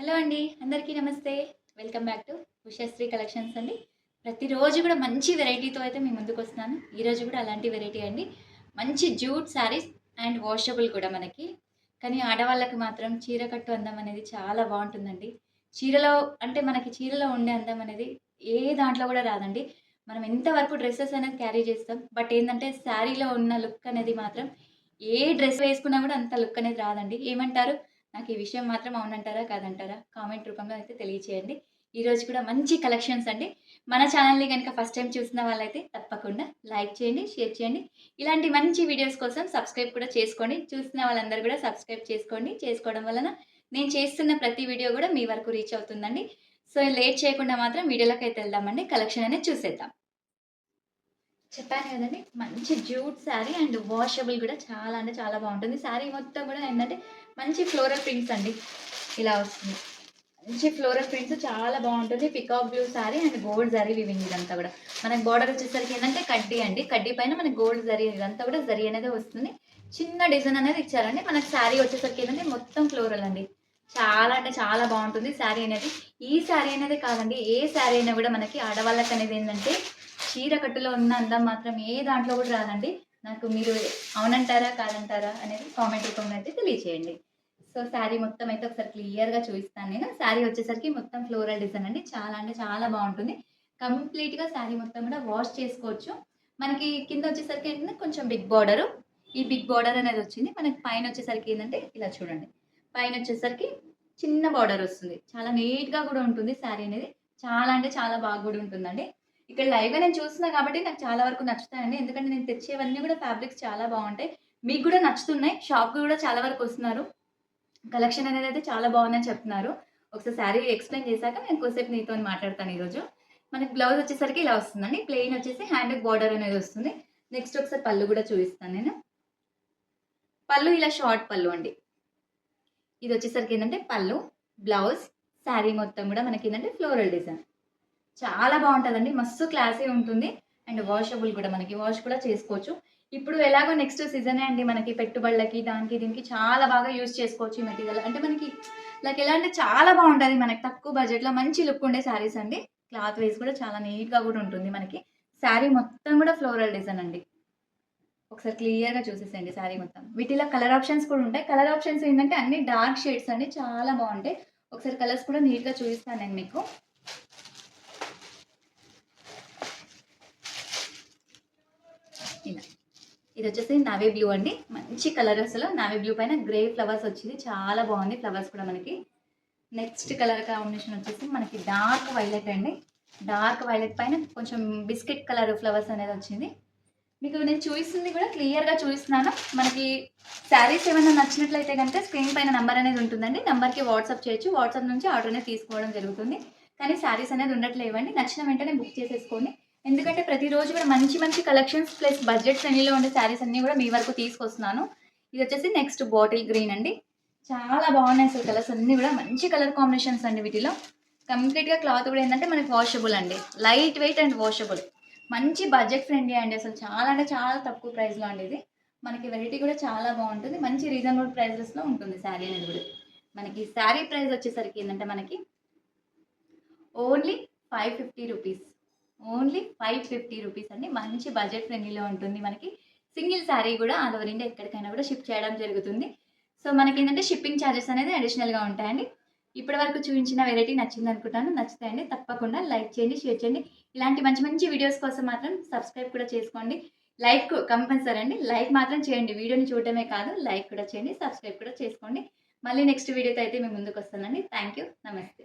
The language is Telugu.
హలో అండి. అందరికీ నమస్తే. Welcome back to Ushasri collections అండి. ప్రతిరోజు కూడా మంచి వెరైటీతో అయితే మీ ముందుకొస్తున్నాను. ఈరోజు కూడా అలాంటి వెరైటీ అండి. మంచి జూట్ శారీస్ అండ్ వాషబుల్ కూడా మనకి. కానీ ఆడవాళ్ళకి మాత్రం చీర కట్టు అందం అనేది చాలా బావుంటుందండి. చీరలో అంటే మనకి చీరలో ఉండే అందం అనేది ఏ దాంట్లో కూడా రాదండి. మనం ఎంతవరకు డ్రెసెస్ అనేది క్యారీ చేస్తాం. బట్ ఏందంటే శారీలో ఉన్న లుక్ అనేది మాత్రం ఏ డ్రెస్ వేసుకున్నా కూడా అంత లుక్ అనేది రాదండి. ఏమంటారు? నాకు ఈ విషయం మాత్రం అవునంటారా? కాదంటారా? కామెంట్ రూపంలో అయితే తెలియచేయండి. ఈరోజు కూడా మంచి కలెక్షన్స్ అండి. మన ఛానల్‌ని గనుక ఫస్ట్ టైమ్ చూసిన వాళ్ళైతే తప్పకుండా లైక్ చేయండి, షేర్ చేయండి. ఇలాంటి మంచి వీడియోస్ కోసం సబ్స్క్రైబ్ కూడా చేసుకోండి. చూస్తున్న వాళ్ళందరూ కూడా సబ్స్క్రైబ్ చేసుకోండి. చేసుకోవడం వలన నేను చేస్తున్న ప్రతి వీడియో కూడా మీ వరకు రీచ్ అవుతుందండి. సో, లేట్ చేయకుండా మాత్రం వీడియోలోకైతే వెళ్దామండి. కలెక్షన్ అనేది చూసేద్దాం. చెప్పాను కదండీ! మంచి జ్యూట్ శారీ అండ్ వాషబుల్ కూడా చాలా అంటే చాలా బావుంటుంది. శారీ మొత్తం కూడా ఏంటంటే మంచి ఫ్లోరల్ ప్రింట్స్ అండి. ఇలా వస్తుంది. మంచి ఫ్లోరల్ ప్రింట్స్ చాలా బావుంటుంది. Peacock blue sari and gold zari weaving ఇదంతా కూడా. మనకి బోర్డర్ వచ్చేసరికి ఏంటంటే కడ్డీ అండి. కడ్డీ పైన మనకి గోల్డ్ జరీ ఇదంతా కూడా జరీ అనేది వస్తుంది. చిన్న డిజైన్ అనేది ఇచ్చారండి. మనకి శారీ వచ్చేసరికి ఏంటంటే మొత్తం ఫ్లోరల్ అండి. చాలా అంటే చాలా బావుంటుంది శారీ అనేది. ఈ శారీ అనేది కాదండి. ఏ శారీ అయినా కూడా మనకి ఆడవాళ్ళకి అనేది ఏంటంటే చీర కట్టులో ఉన్న అందం మాత్రం ఏ దాంట్లో కూడా రాదండి. నాకు మీరు అవునంటారా? కాదంటారా? అనేది కామెంట్ రూపంలో అయితే తెలియచేయండి. సో, శారీ మొత్తం అయితే ఒకసారి క్లియర్‌గా చూపిస్తాను నేను. శారీ వచ్చేసరికి మొత్తం ఫ్లోరల్ డిజైన్ అండి. చాలా అంటే చాలా బావుంటుంది. కంప్లీట్‌గా శారీ మొత్తం కూడా వాష్ చేసుకోవచ్చు. మనకి కింద వచ్చేసరికి ఏంటంటే కొంచెం బిగ్ బార్డరు. ఈ బిగ్ బార్డర్ అనేది వచ్చింది. మనకి పైన వచ్చేసరికి ఏంటంటే ఇలా చూడండి. పైన వచ్చేసరికి చిన్న బార్డర్ వస్తుంది. చాలా నీట్‌గా కూడా ఉంటుంది శారీ అనేది. చాలా అంటే చాలా బాగా కూడా ఉంటుందండి. ఇక్కడ లైవ్‌గా నేను చూస్తున్నా కాబట్టి నాకు చాలా వరకు నచ్చుతాయండి. ఎందుకంటే నేను తెచ్చేవన్నీ కూడా ఫ్యాబ్రిక్స్ చాలా బావుంటాయి. మీకు కూడా నచ్చుతున్నాయి. షాప్‌కి కూడా చాలా వరకు వస్తున్నారు. కలెక్షన్ అనేదైతే చాలా బావుందని చెప్తున్నారు. ఒకసారి శారీ ఎక్స్‌ప్లెయిన్ చేశాక నేను కొద్దిసేపు నీతోని మాట్లాడతాను ఈరోజు. మనకి బ్లౌజ్ వచ్చేసరికి ఇలా వస్తుందండి. ప్లెయిన్ వచ్చేసి హ్యాండ్‌కి బార్డర్ అనేది వస్తుంది. నెక్స్ట్ ఒకసారి పళ్ళు కూడా చూపిస్తాను నేను. పళ్ళు ఇలా షార్ట్ పళ్ళు అండి. ఇదొచ్చేసరికి ఏందంటే పళ్ళు, బ్లౌజ్, శారీ మొత్తం కూడా మనకేందంటే ఫ్లోరల్ డిజైన్. చాలా బావుంటదండి. మస్తు క్లాసీ ఉంటుంది. అండ్ వాషబుల్ కూడా మనకి వాష్ కూడా చేసుకోవచ్చు. ఇప్పుడు ఎలాగో నెక్స్ట్ సీజనే అండి మనకి పెట్టుబడులకి, దానికి దీనికి చాలా బాగా యూజ్ చేసుకోవచ్చు ఈ మెటీరియల్. అంటే మనకి లైక్ ఎలా అంటే చాలా బావుంటది. మనకి తక్కువ బడ్జెట్‌లో మంచి లుక్ ఉండే శారీస్ అండి. క్లాత్ వైస్ కూడా చాలా నీట్‌గా కూడా ఉంటుంది మనకి. శారీ మొత్తం కూడా ఫ్లోరల్ డిజైన్ అండి. ఒకసారి క్లియర్‌గా చూసేసేయండి శారీ మొత్తం. వీటిలో కలర్ ఆప్షన్స్ కూడా ఉంటాయి. కలర్ ఆప్షన్స్ ఏంటంటే అన్ని డార్క్ షేడ్స్ అండి. చాలా బావుంటాయి. ఒకసారి కలర్స్ కూడా నీట్‌గా చూపిస్తాను నేను మీకు. ఇలా. ఇదొచ్చేసి నావీ బ్లూ అండి. మంచి కలర్ అసలు. నావీ బ్లూ పైన గ్రే ఫ్లవర్స్ వచ్చింది. చాలా బాగుంది ఫ్లవర్స్ కూడా మనకి. నెక్స్ట్ కలర్ కాంబినేషన్ వచ్చేసి మనకి డార్క్ వైలెట్ అండి. డార్క్ వైలెట్ పైన కొంచెం బిస్కెట్ కలర్ ఫ్లవర్స్ అనేది వచ్చింది. మీకు నేను చూపిస్తుంది కూడా క్లియర్‌గా చూపిస్తున్నాను. మనకి శారీస్ ఏమైనా నచ్చినట్లయితే గనుక స్క్రీన్ పైన నంబర్ అనేది ఉంటుందండి. నంబర్‌కి వాట్సాప్ చేయొచ్చు. వాట్సాప్ నుంచి ఆర్డర్ అనేది తీసుకోవడం జరుగుతుంది. కానీ శారీస్ అనేది ఉండట్లేవండి. నచ్చిన వెంటనే బుక్ చేసేసుకోండి. ఎందుకంటే ప్రతిరోజు కూడా మంచి మంచి కలెక్షన్స్ ప్లస్ బడ్జెట్ ఫ్రెండ్లీలో ఉండే శారీస్ అన్నీ కూడా మీ వరకు తీసుకొస్తున్నాను. ఇదొచ్చేసి నెక్స్ట్ బాటిల్ గ్రీన్ అండి. చాలా బాగున్నాయి అసలు కలర్స్ అన్నీ కూడా మంచి కలర్ కాంబినేషన్స్ అండి వీటిలో. కంప్లీట్‌గా క్లాత్ కూడా ఏంటంటే మనకి వాషబుల్ అండి. Light weight and washable. మంచి బడ్జెట్ ఫ్రెండ్లీ అండి. అసలు చాలా అంటే చాలా తక్కువ ప్రైస్‌లో అండి ఇది. మనకి వెరైటీ కూడా చాలా బాగుంటుంది. మంచి రీజనబుల్ ప్రైజెస్‌లో ఉంటుంది శారీ అనేది కూడా. మనకి శారీ ప్రైస్ వచ్చేసరికి ఏంటంటే మనకి ఓన్లీ 550 రూపీస్. ఓన్లీ 550 రూపీస్ అండి. మంచి బడ్జెట్ ఫ్రెండ్లీలో ఉంటుంది మనకి. సింగిల్ శారీ కూడా ఆల్ ఓవర్ ఇండియా ఎక్కడికైనా కూడా షిప్ చేయడం జరుగుతుంది. సో, మనకేంటంటే షిప్పింగ్ చార్జెస్ అనేది అడిషనల్‌గా ఉంటాయండి. ఇప్పటి వరకు చూపించిన వెరైటీ నచ్చిందనుకుంటాను. నచ్చితే తప్పకుండా లైక్ చేయండి, షేర్ చేయండి. ఇలాంటి మంచి మంచి వీడియోస్ కోసం మాత్రం సబ్స్క్రైబ్ కూడా చేసుకోండి. లైక్ కంపల్సరీ అండి. లైక్ మాత్రం చేయండి. వీడియోని చూడటమే కాదు లైక్ కూడా చేయండి. సబ్స్క్రైబ్ కూడా చేసుకోండి. మళ్ళీ నెక్స్ట్ వీడియోతో అయితే మీ ముందుకొస్తానండి. Thank you. నమస్తే.